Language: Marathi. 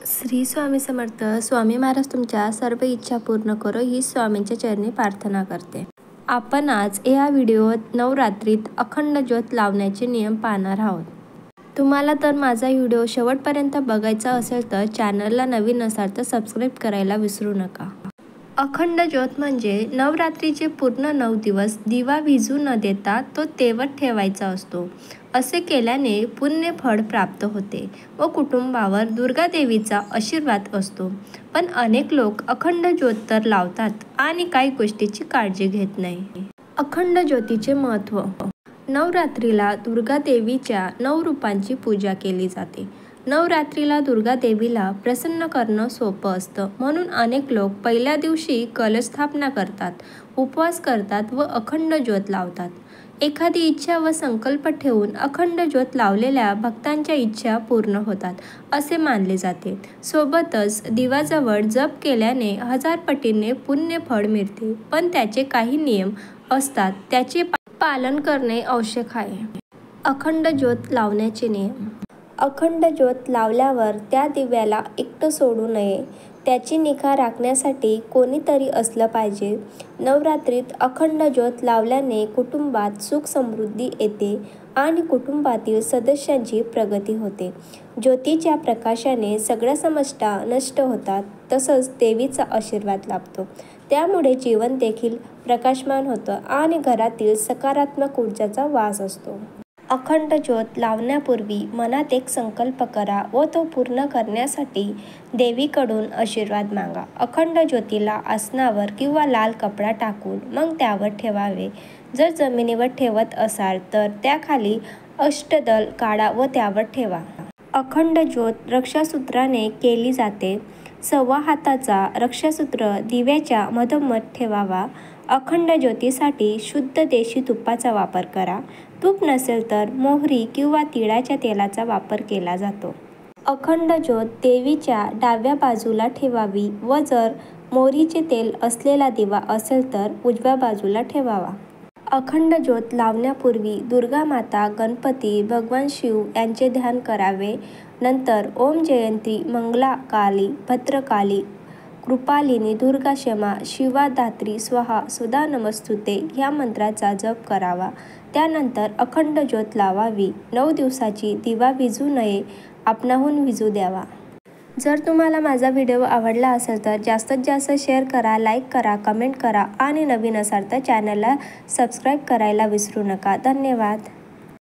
श्री स्वामी समर्थ. स्वामी महाराज तुमच्या सर्व इच्छा पूर्ण करो ही स्वामींच्या चरणी प्रार्थना करते. आपण आज या व्हिडिओत नवरात्रीत अखंड ज्योत लावण्याचे नियम पाहणार आहोत. तुम्हाला तर माझा व्हिडिओ शेवटपर्यंत बघायचा असेल तर चॅनलला नवीन असाल तर सबस्क्राईब करायला विसरू नका. अखंड ज्योत म्हणजे नवरात्रीचे पूर्ण 9 दिवस दिवा विझू न देता तो तेवत ठेवायचा असतो. असे केल्याने पुण्य फळ प्राप्त होते व कुटुंबावर दुर्गा देवीचा आशीर्वाद असतो. पण अनेक लोक अखंड ज्योत तर लावतात आणि काही गोष्टीची काळजी घेत नाही. अखंड ज्योतीचे महत्त्व. नवरात्रीला दुर्गा देवीच्या 9 रूपांची पूजा केली जाते. नवरात्रीला दुर्गा देवीला प्रसन्न करणं सोपं असतं, म्हणून अनेक लोक पहिल्या दिवशी कलशस्थापना करतात, उपवास करतात व अखंड ज्योत लावतात. एखादी इच्छा व संकल्प ठेवून अखंड ज्योत लावलेल्या भक्तांच्या इच्छा पूर्ण होतात असे मानले जाते. सोबतच दिवाजवळ जप केल्याने 1000 पटीने पुण्य फळ मिळते. पण त्याचे काही नियम असतात, त्याचे पालन करणे आवश्यक आहे. अखंड ज्योत लावण्याचे नियम. अखंड ज्योत लावल्यावर त्या दिव्याला एकटं सोडू नये. त्याची निगा राखण्यासाठी कोणीतरी असलं पाहिजे. नवरात्रीत अखंड ज्योत लावल्याने कुटुंबात सुख समृद्धी येते आणि कुटुंबातील सदस्यांची प्रगती होते. ज्योतीच्या प्रकाशाने सगळ्या समस्या नष्ट होतात, तसंच देवीचा आशीर्वाद लाभतो. त्यामुळे जीवन देखील प्रकाशमान होतं आणि घरातील सकारात्मक ऊर्जाचा वास असतो. अखंड ज्योत लावण्यापूर्वी मनात एक संकल्प करा व तो पूर्ण करण्यासाठी देवीकडून आशीर्वाद मागा. अखंड ज्योतीला आसनावर किंवा लाल कपडा टाकून मग त्यावर ठेवावे. जर जमिनीवर ठेवत असाल तर त्याखाली अष्टदल काढा व त्यावर ठेवा. अखंड ज्योत रक्षासूत्राने केली जाते. 1.25 हाताचा रक्षासूत्र दिव्याच्या मधोमध ठेवावा. अखंड ज्योतीसाठी शुद्ध देशी तुपाचा वापर करा. तूप नसेल तर मोहरी किंवा तिळाच्या तेलाचा वापर केला जातो. अखंड ज्योत देवीच्या डाव्या बाजूला ठेवावी व जर मोहरीचे तेल असलेला दिवा असेल तर उजव्या बाजूला ठेवावा. अखंड ज्योत लावण्यापूर्वी दुर्गा माता, गणपती, भगवान शिव यांचे ध्यान करावे. नंतर ओम जयंती मंगला काली भद्रकाली कृपालिनी दुर्गा क्षमा शिवा धात्री स्वाहा सुधा नमस्तुते ह्या मंत्राचा जप करावा. त्यानंतर अखंड ज्योत लावावी. 9 दिवसाची दिवा विझू नये, आपणाहून विझू द्यावा. जर तुम्हाला माझा व्हिडिओ आवडला असेल तर जास्तीत जास्त शेअर करा, लाईक करा, कमेंट करा आणि नवीन असाल तर चॅनलला सबस्क्राईब करायला विसरू नका. धन्यवाद.